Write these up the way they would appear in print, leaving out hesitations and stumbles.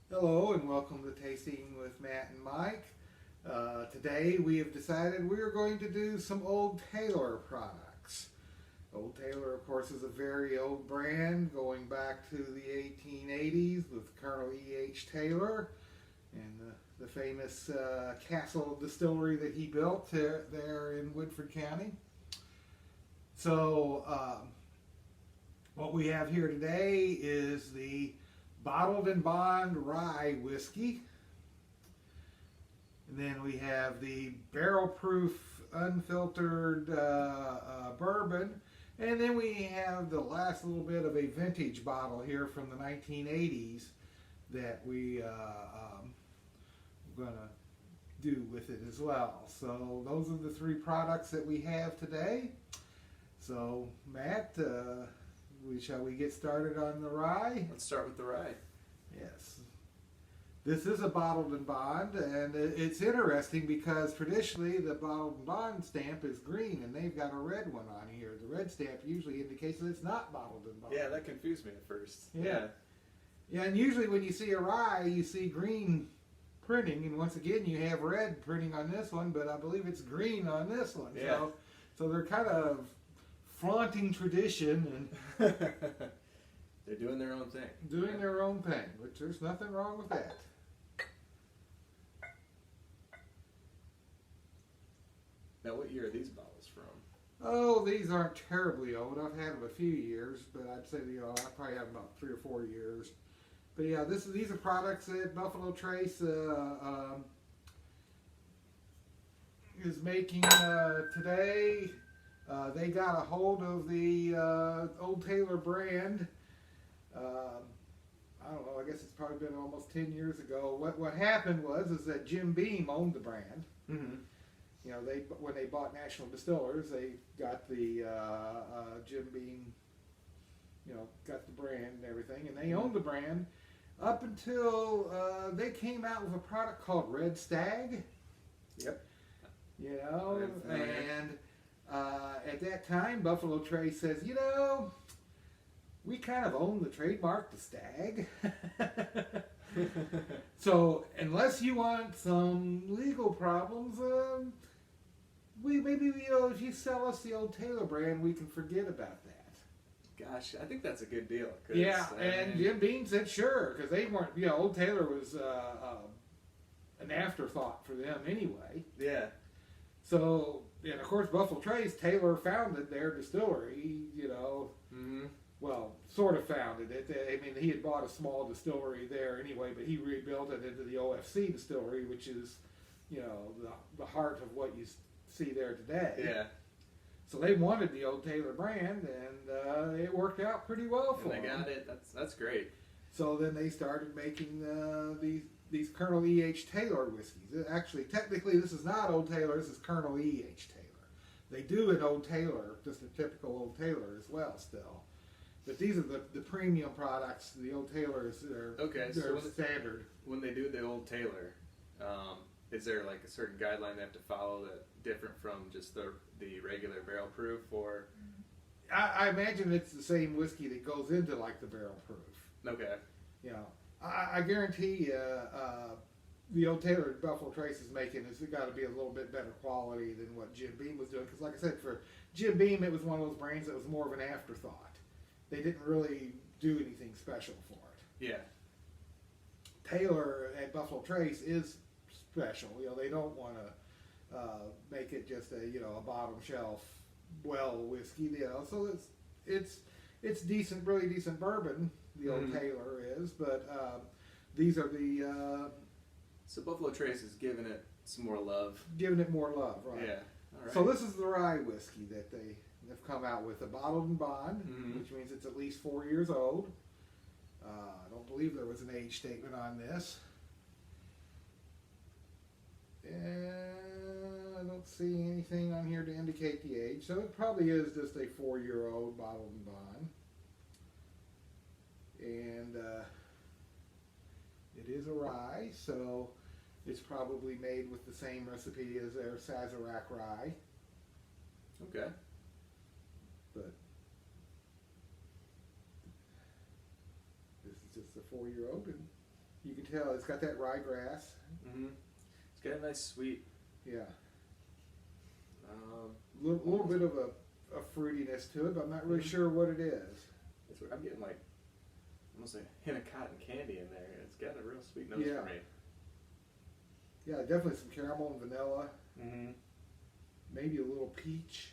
Hello and welcome to Tasting with Matt and Mike. Today we have decided we are going to do some Old Taylor products. Old Taylor, of course, is a very old brand going back to the 1880s with Colonel E.H. Taylor and the famous Castle Distillery that he built there in Woodford County. So what we have here today is the Bottled and Bond Rye Whiskey. And then we have the Barrel Proof Unfiltered Bourbon. And then we have the last little bit of a vintage bottle here from the 1980s that we are going to do with it as well. So those are the three products that we have today. So Matt, shall we get started on the rye? Let's start with the rye. Yes. This is a Bottled and Bond, and it's interesting because traditionally the Bottled and Bond stamp is green, and they've got a red one on here. The red stamp usually indicates that it's not Bottled and Bond. Yeah, that confused me at first. Yeah, and usually when you see a rye, you see green printing, and once again you have red printing on this one, but I believe it's green on this one. Yeah. So they're kind of flaunting tradition and they're doing their own thing. doing their own thing, which there's nothing wrong with that. Now, what year are these bottles from? Oh, these aren't terribly old. I've had them a few years, but I'd say I probably have them about 3 or 4 years. But yeah, these are products that Buffalo Trace is making today. They got a hold of the Old Taylor brand. I don't know. I guess it's probably been almost 10 years ago. What happened is that Jim Beam owned the brand. Mm-hmm. You know, when they bought National Distillers, they got the Jim Beam. You know, got the brand and everything, and they owned the brand up until they came out with a product called Red Stag. Yep. You know, and at that time, Buffalo Trace says, you know, we kind of own the trademark to Stag. So unless you want some legal problems, if you sell us the Old Taylor brand, we can forget about that. Gosh, I think that's a good deal. Yeah, and Jim Beam said sure, because they weren't, Old Taylor was an afterthought for them anyway. Yeah. So, and of course, Buffalo Trace, Taylor founded their distillery, Mm-hmm. Well, sort of founded it. I mean, he had bought a small distillery there anyway, but he rebuilt it into the OFC distillery, which is, the heart of what you see there today. Yeah. So they wanted the Old Taylor brand, and it worked out pretty well for them. And they got it. That's great. So then they started making these Colonel E.H. Taylor whiskeys. Actually, technically, this is not Old Taylor. This is Colonel E.H. Taylor. They do an Old Taylor, just a typical Old Taylor as well still. But these are the premium products. The Old Taylors are standard. When they do the Old Taylor, is there like a certain guideline they have to follow that different from just the regular barrel proof, or? I imagine it's the same whiskey that goes into like the barrel proof. Okay. I guarantee the Old Taylor Buffalo Trace is making has got to be a little bit better quality than what Jim Beam was doing. Because like I said, for Jim Beam, it was one of those brands that was more of an afterthought. They didn't really do anything special for it. Yeah. Taylor at Buffalo Trace is special. They don't want to make it just a bottom shelf whiskey. So it's decent, really decent bourbon. The Old Taylor is, but these are the. So Buffalo Trace is giving it some more love. Giving it more love, right? Yeah. All right. So this is the rye whiskey that they've come out with, a Bottled and Bond, which means it's at least 4 years old. I don't believe there was an age statement on this. And I don't see anything on here to indicate the age, so it probably is just a 4-year-old Bottled and Bond. And it is a rye, so it's probably made with the same recipe as their Sazerac rye. Okay. But this is just a 4-year-old, and You can tell it's got that ryegrass. Mm-hmm. It's got a nice sweet. Yeah. Um, Little bit of a fruitiness to it, but I'm not really sure what it is. It's, I'm getting like almost a hint of cotton candy in there. It's got a real sweet nose Yeah. for me. Yeah, definitely some caramel and vanilla. Mm-hmm. Maybe a little peach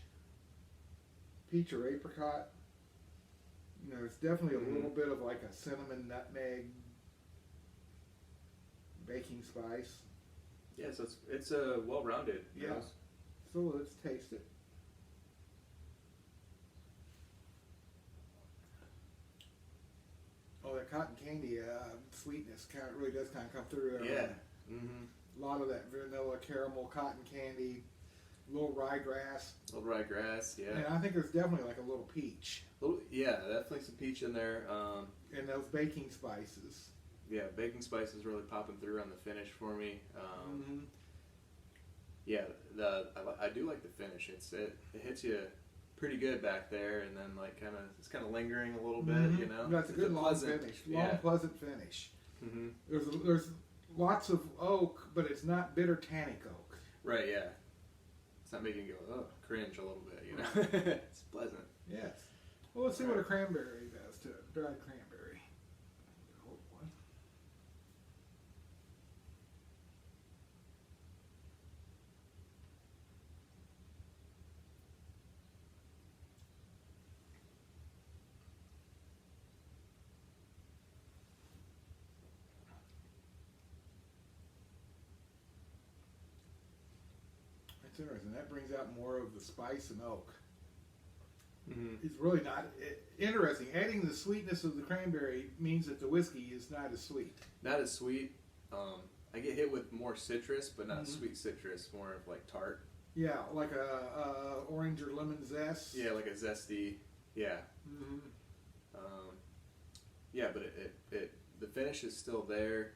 or apricot. You know, it's definitely a little bit of like a cinnamon, nutmeg, baking spice. Yeah, so it's a well-rounded Yeah. nose. So let's taste it. Oh, that cotton candy sweetness really does kind of come through there. Yeah. Mm-hmm. A lot of that vanilla, caramel, cotton candy, little ryegrass. Little ryegrass, yeah. And I think there's definitely like a little peach. Yeah, definitely some peach in there. And those baking spices. Yeah, baking spice is really popping through on the finish for me. Mm-hmm. Yeah, I do like the finish. It hits you pretty good back there, and then like it's kind of lingering a little bit, you know. That's a good long finish. Long, pleasant finish. Mm-hmm. There's lots of oak, but it's not bitter tannic oak. Right. Yeah. It's not making you go cringe a little bit, you know. It's pleasant. Yes. Well, let's see what a cranberry does to it. Dried cranberry. Hold one. That's interesting. That brings out more of the spice and oak. Mm-hmm. It's really not interesting. Adding the sweetness of the cranberry means that the whiskey is not as sweet. Not as sweet. I get hit with more citrus, but not sweet citrus. More of like tart. Yeah, like a orange or lemon zest. Yeah, like a zesty. Yeah. Mm-hmm. Yeah, but the finish is still there.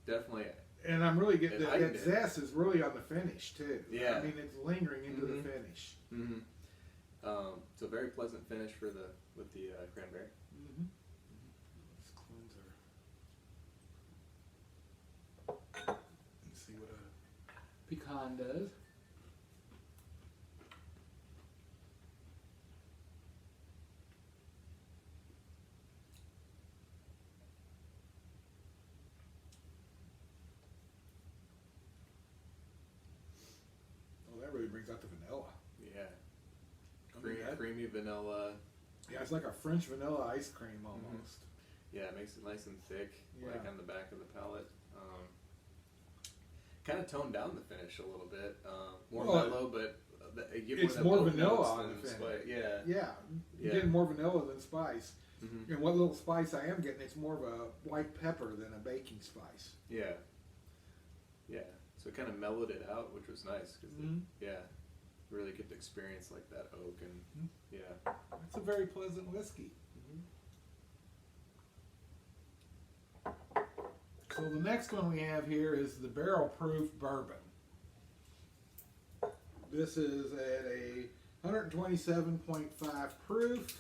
Definitely. And I'm really getting that heightened it. zest is really on the finish too. Yeah. I mean, it's lingering into the finish. Mm-hmm. So very pleasant finish with the cranberry. Mm-hmm. Let's cleanse our. Let's see what a pecan does. Oh, that really brings out the vanilla. Yeah. I mean, Creamy vanilla. Yeah, it's like a French vanilla ice cream almost. Yeah, it makes it nice and thick, Yeah. like on the back of the palate. Kind of toned down the finish a little bit. More mellow, but it's more vanilla on the finish. Spice. Yeah. Yeah, you're getting more vanilla than spice. Mm-hmm. And what little spice I am getting, it's more of a white pepper than a baking spice. Yeah. Yeah. So it kind of mellowed it out, which was nice. Cause really get to experience like that oak and yeah. It's a very pleasant whiskey. So the next one we have here is the barrel proof bourbon. This is at a 127.5 proof.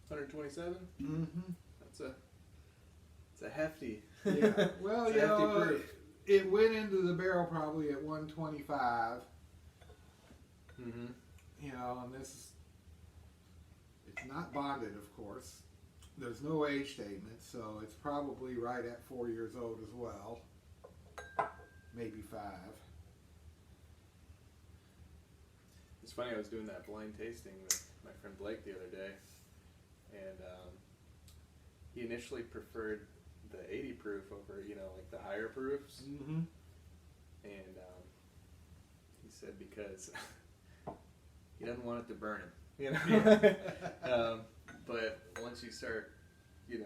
127. Mm-hmm. It's a hefty. Yeah. Well, it's you a hefty know, proof. it went into the barrel probably at 125. Mm-hmm. You know, and it's not bonded, of course. There's no age statement, so it's probably right at 4 years old as well. Maybe 5. It's funny, I was doing that blind tasting with my friend Blake the other day, and he initially preferred the 80 proof over, like the higher proofs. Mm-hmm. And he said because he doesn't want it to burn him, but once you start,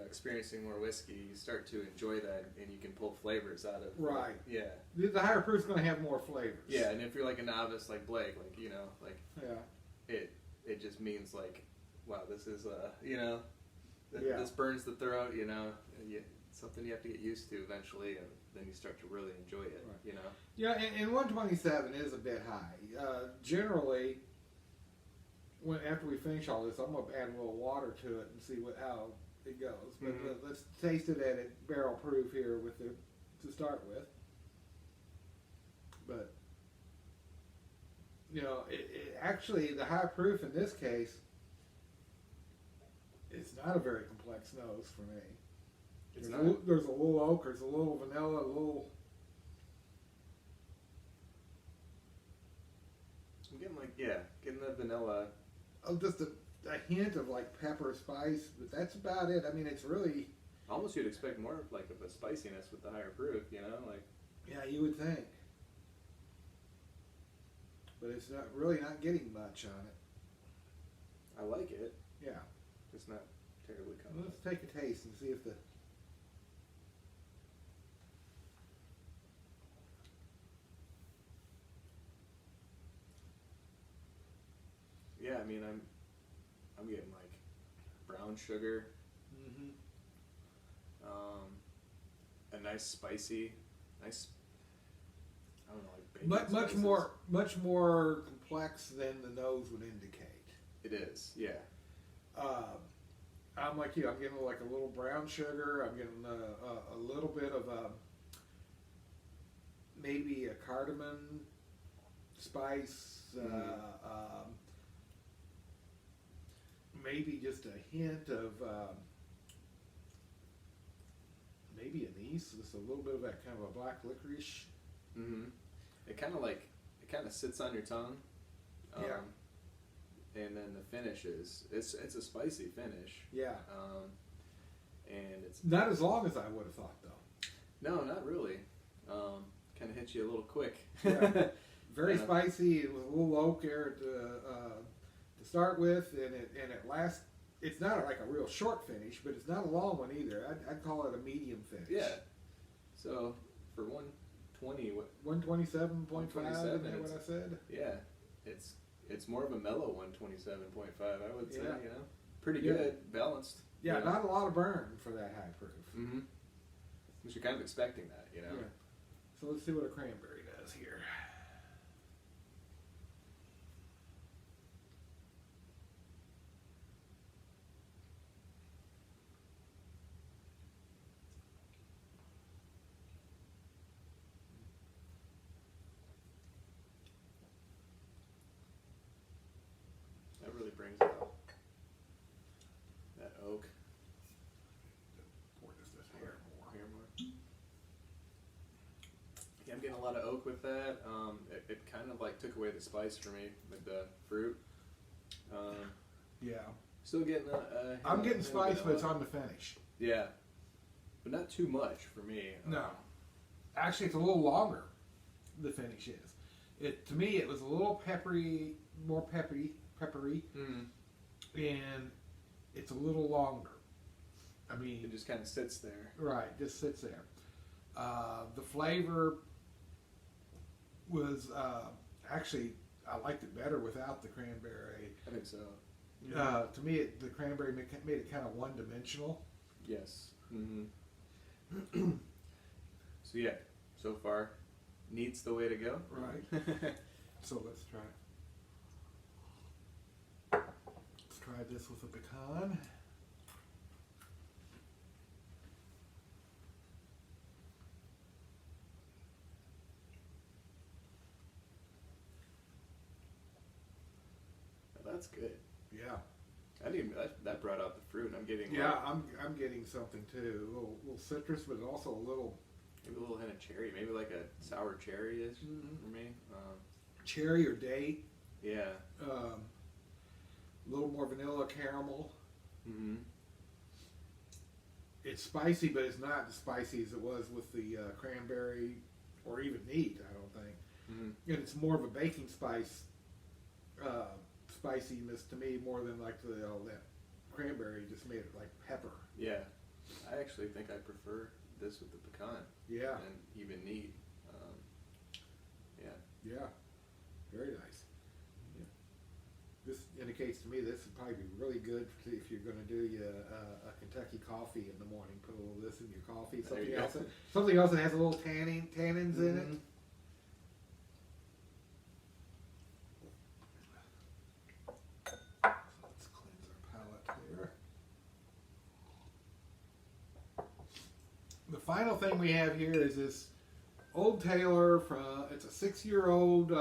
experiencing more whiskey, you start to enjoy that, and you can pull flavors out of it. Right. Yeah. The higher proof's going to have more flavors. Yeah, and if you're like a novice like Blake, Yeah. it just means like, wow, this is Yeah. this burns the throat, something you have to get used to eventually, and then you start to really enjoy it, Right. Yeah, and 127 is a bit high. Generally, after we finish all this, I'm going to add a little water to it and see how it goes. But Mhm. let's taste it at it barrel proof here with the to start with. But you know, it actually the high proof in this case, it's not a very complex nose for me. It's There's not. there's a little oak, there's a little vanilla, a little. I'm getting getting the vanilla. Oh, just a hint of like pepper spice, but that's about it. I mean, it's really. Almost you'd expect more of a spiciness with the higher proof, like. Yeah, you would think. But it's not really not getting much on it. I like it. Yeah. It's not terribly Well, common. let's take a taste and see if the. Yeah, I mean, I'm getting brown sugar, Mm-hmm. a nice spicy, nice. I don't know, bacon Much spices. much more complex than the nose would indicate. It is, yeah. I'm like you. I'm getting like a little brown sugar. I'm getting a little bit of maybe a cardamom spice. Maybe just a hint of maybe anise. Just a little bit of that kind of a black licorice. Mm-hmm. It kind of sits on your tongue. Yeah. And then the finish it's a spicy finish. Yeah. And it's Not as long as I would have thought, though. no, not really. Kind of hits you a little quick. Yeah. Very Yeah. spicy. It was a little oak there to start with, and it lasts. It's not like a real short finish, but it's not a long one either. I'd call it a medium finish. Yeah. So for 120, 127.5. Is that 127, what I said? yeah, it's more of a mellow 127.5, I would say. Yeah. Pretty Yeah. good, balanced. Yeah, not a lot of burn for that high proof. Mm-hmm. Which you're kind of expecting that, Yeah. So let's see what a cranberry does here. That really brings out that oak. Pour just this hair more. Here more. Yeah, I'm getting a lot of oak with that. It kind of took away the spice for me with the fruit. Yeah. Still getting I'm getting hint of spice, but it's vanilla. on the finish. Yeah, but not too much for me. No. Actually, it's a little longer. The finish is. To me, it was a little peppery, more peppery, Mm. and it's a little longer. I mean, It just kind of sits there. right, just sits there. The flavor was actually I liked it better without the cranberry. I think so. To me, the cranberry made it kind of one-dimensional. Yes. Mm-hmm. So yeah, so far, neat's the way to go. Right. So let's try. Let's try this with a pecan. That's good. Yeah. That brought out the fruit. I'm getting Yeah, I'm getting something too. A little citrus, but also a little maybe a little hint of cherry, maybe like a sour cherry is Mhm. for me. cherry or date. Yeah. A little more vanilla caramel. Mm-hmm. It's spicy, but it's not as spicy as it was with the cranberry or even neat, I don't think. Mm-hmm. And it's more of a baking spice spiciness to me more than like that cranberry just made it like pepper. Yeah. I actually think I prefer this with the pecan Yeah, and even neat. Yeah. yeah, very nice. Yeah. This indicates to me this would probably be really good if you're going to do a Kentucky coffee in the morning. Put a little of this in your coffee. There you go. Something else that has a little tannins in it. Mhm. So let's cleanse our palate here. The final thing we have here is this Old Taylor from. It's a 6-year-old,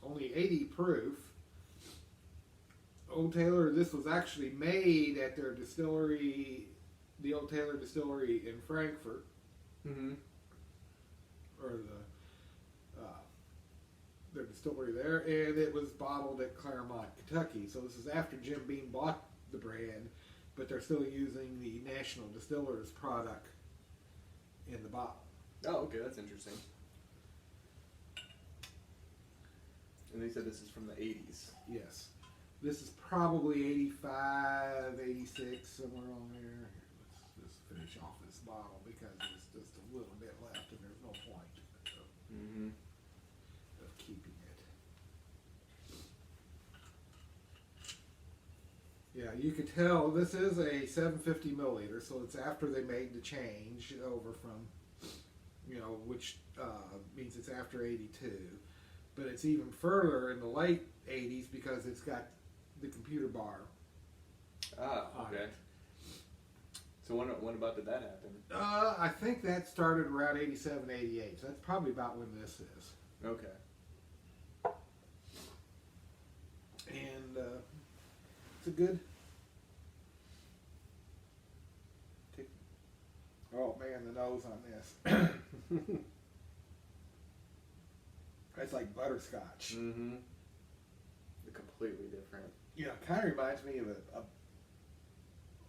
only 80 proof. Old Taylor. This was actually made at their distillery, the Old Taylor Distillery in Frankfurt, or their distillery there, and it was bottled at Claremont, Kentucky. So this is after Jim Beam bought the brand, but they're still using the National Distillers product in the bottle. Oh, okay, that's interesting. And they said this is from the 80s. Yes. This is probably 85, 86, somewhere on there. Here, let's just finish off this bottle because there's just a little bit left and there's no point of keeping it. Yeah, you could tell this is a 750 milliliter, so it's after they made the change over from, which means it's after 82. But it's even further in the late 80s because it's got the computer bar. Ah, okay. So when about did that happen? I think that started around 87, 88. So that's probably about when this is. Okay. And it's a good. Oh man, the nose on this. It's like butterscotch. Mm-hmm. Completely different. Yeah, kind of reminds me of a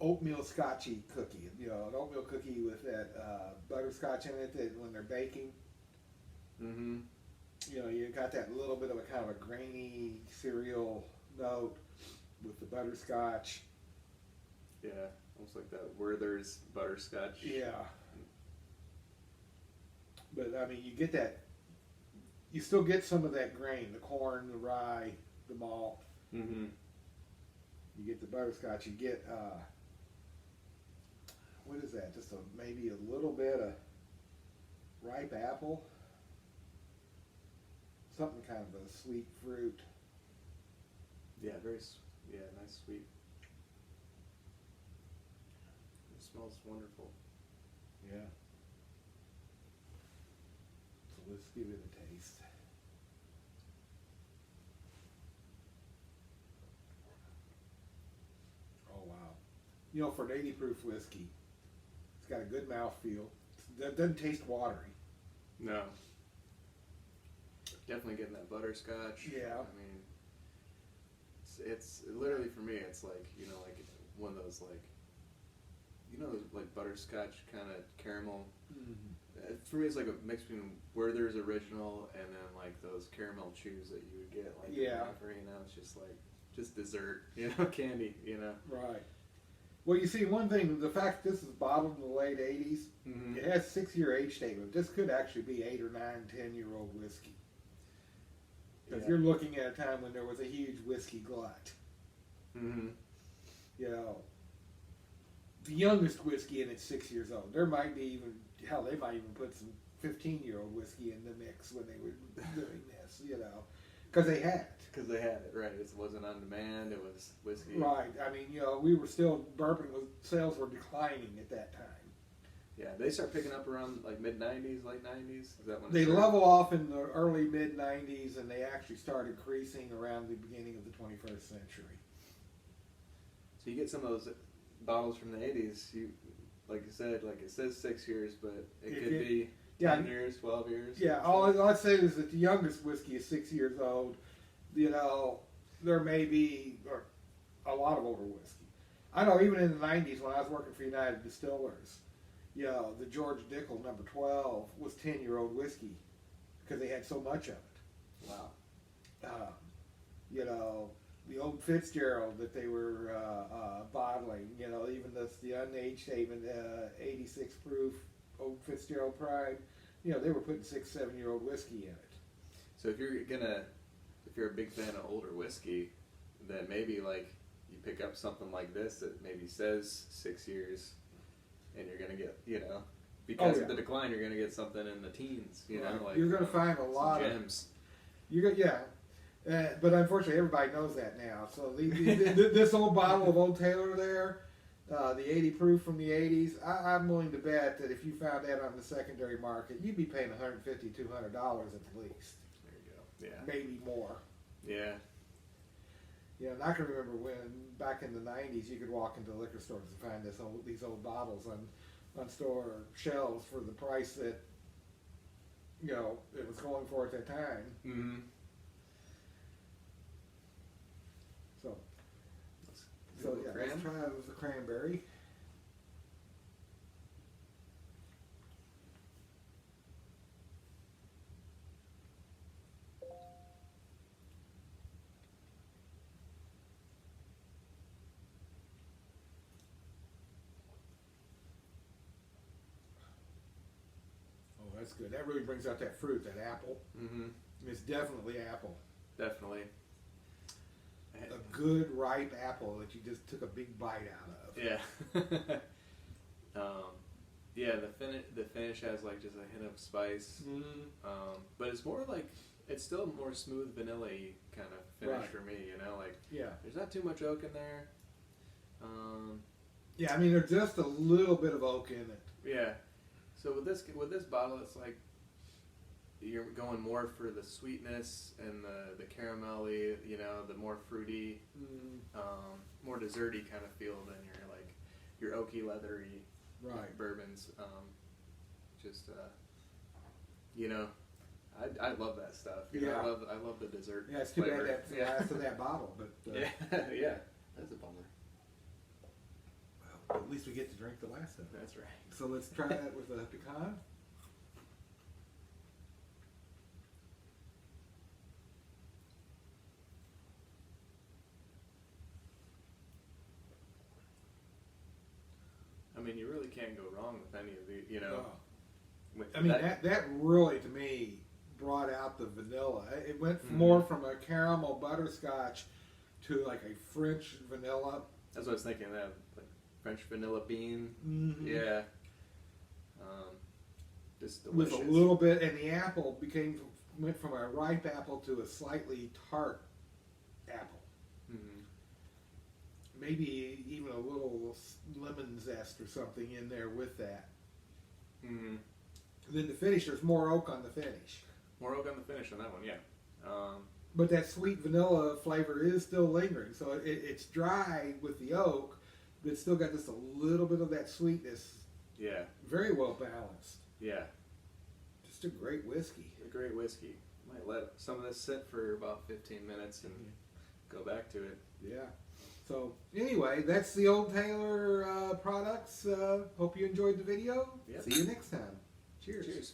oatmeal scotchy cookie. An oatmeal cookie with that butterscotch in it that when they're baking. Mm-hmm. You got that little bit of a kind of a grainy cereal note with the butterscotch. Yeah, almost like that Werther's butterscotch. Yeah. But I mean, you get that. You still get some of that grain, the corn, the rye, the malt. Mm-hmm. You get the butterscotch. You get what is that? Just maybe a little bit of ripe apple. Something kind of a sweet fruit. Yeah, nice sweet. It smells wonderful. Yeah. So let's give it a taste. Oh wow. For an 80 proof whiskey, it's got a good mouthfeel. It doesn't taste watery. No. Definitely getting that butterscotch. Yeah. I mean, it's literally for me. It's like like one of those like butterscotch kind of caramel. Mm-hmm. For me, it's like a mix between Werther's original and then like those caramel chews that you would get like it's just like dessert, candy, Right. Well, you see, one thing, the fact this is bottled in the late 80s, mm-hmm. It has 6-year age statement. This could actually be 8 or 9, 10-year-old whiskey. Because you're looking at a time when there was a huge whiskey glut. Mm-hmm. The youngest whiskey in it's 6 years old. There might be even, they might even put some 15-year-old whiskey in the mix when they were doing this, because they had it. Because they had it, right. It wasn't on demand, it was whiskey. Right. I mean, bourbon sales were declining at that time. Yeah, they start picking up around like mid-90s, late 90s? Is that when they level off in the early mid-90s, and they actually start increasing around the beginning of the 21st century. So you get some of those bottles from the 80s, like you said, like it says 6 years, but it could be 10 years, 12 years. Yeah, all I'd say is that the youngest whiskey is 6 years old. There may be a lot of older whiskey. I know even in the 90s when I was working for United Distillers, the George Dickel number 12 was 10-year-old whiskey because they had so much of it. Wow. The old Fitzgerald that they were bottling, even the unaged statement, 86 proof old Fitzgerald Prime, they were putting 6, 7-year-old whiskey in it. So if you're a big fan of older whiskey, then maybe like you pick up something like this that maybe says 6 years, and you're gonna get because of the decline, you're gonna get something in the teens. Like you're gonna find a lot gems. But unfortunately, everybody knows that now. So this old bottle of Old Taylor there, the 80 proof from the 80s. I'm willing to bet that if you found that on the secondary market, you'd be paying $150, $200 at the least. There you go. Yeah. Maybe more. Yeah. You know, and I can remember when back in the 90s, you could walk into liquor stores and find these old bottles on store shelves for the price that, you know, it was going for at that time. Mm-hmm. So yeah, let's try it with the cranberry. Oh, that's good. That really brings out that fruit, that apple. Mm-hmm. It's definitely apple. Definitely. A good ripe apple that you just took a big bite out of. Yeah. Yeah, the finish has like just a hint of spice. Mm-hmm. But it's more like, it's still more smooth vanilla-y kind of finish Right. for me, you know, like Yeah. there's not too much oak in there. Yeah, I mean, there's just a little bit of oak in it. Yeah. So with this bottle, it's like you're going more for the sweetness and the caramelly, you know, the more fruity, more desserty kind of feel than your oaky, leathery Right. bourbons. You know, I love that stuff. You know, I love the dessert. Yeah, it's too flavor. bad that's the last of that bottle, but yeah, that's a bummer. well, at least we get to drink the last of it. That's right. So let's try that with a pecan. I mean, you really can't go wrong with any of the, you know. No. I mean, that really, to me, brought out the vanilla. It went more from a caramel butterscotch to like a French vanilla. That's what I was thinking. That like French vanilla bean. Mm-hmm. Yeah. Just delicious. With a little bit, and the apple went from a ripe apple to a slightly tart apple. Mm-hmm. Maybe even a little lemon zest or something in there with that. Mm-hmm. Then the finish, there's more oak on the finish. More oak on the finish on that one, yeah. But that sweet vanilla flavor is still lingering. So it's dry with the oak, but it's still got just a little bit of that sweetness. Yeah. Very well balanced. Yeah. Just a great whiskey. A great whiskey. Might let some of this sit for about 15 minutes and go back to it. Yeah. So anyway, that's the Old Taylor products. Hope you enjoyed the video. Yep. See you next time. Cheers. Cheers.